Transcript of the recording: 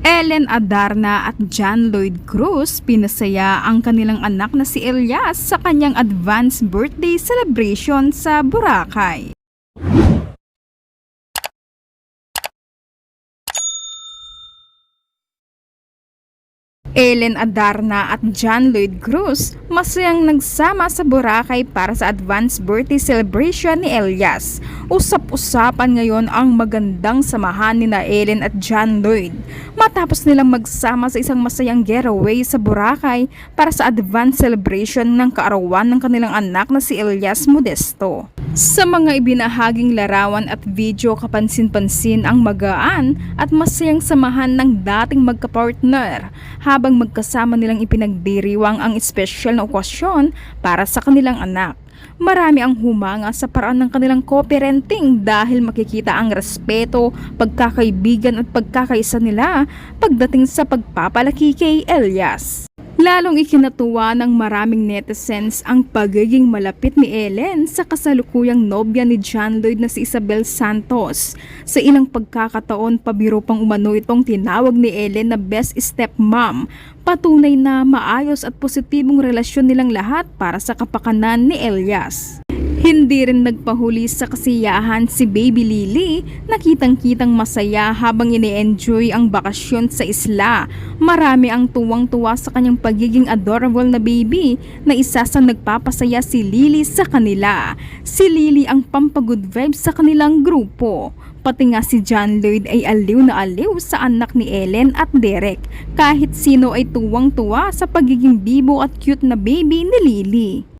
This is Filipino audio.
Ellen Adarna at John Lloyd Cruz pinasaya ang kanilang anak na si Elias sa kanyang advance birthday celebration sa Boracay. Ellen Adarna at John Lloyd Cruz masayang nagsama sa Boracay para sa advance birthday celebration ni Elias. Usap-usapan ngayon ang magandang samahan ni Ellen at John Lloyd matapos nilang magsama sa isang masayang getaway sa Boracay para sa advance celebration ng kaarawan ng kanilang anak na si Elias Modesto. Sa mga ibinahaging larawan at video, kapansin-pansin ang magaan at masayang samahan ng dating magkapartner habang magkasama nilang ipinagdiriwang ang espesyal na okasyon para sa kanilang anak. Marami ang humanga sa paraan ng kanilang co-parenting dahil makikita ang respeto, pagkakaibigan at pagkakaisa nila pagdating sa pagpapalaki kay Elias. Lalong ikinatuwa ng maraming netizens ang pagiging malapit ni Ellen sa kasalukuyang nobya ni John Lloyd na si Isabel Santos. Sa ilang pagkakataon, pabiro pang umano itong tinawag ni Ellen na best stepmom. Patunay na maayos at positibong relasyon nilang lahat para sa kapakanan ni Elias. Hindi rin nagpahuli sa kasiyahan si Baby Lily na kitang-kitang masaya habang ine-enjoy ang bakasyon sa isla. Marami ang tuwang-tuwa sa kanyang pagiging adorable na baby na isa sa nagpapasaya si Lily sa kanila. Si Lily ang pampagood vibes sa kanilang grupo. Pati nga si John Lloyd ay aliw na aliw sa anak ni Ellen at Derek. Kahit sino ay tuwang-tuwa sa pagiging bibo at cute na baby ni Lily.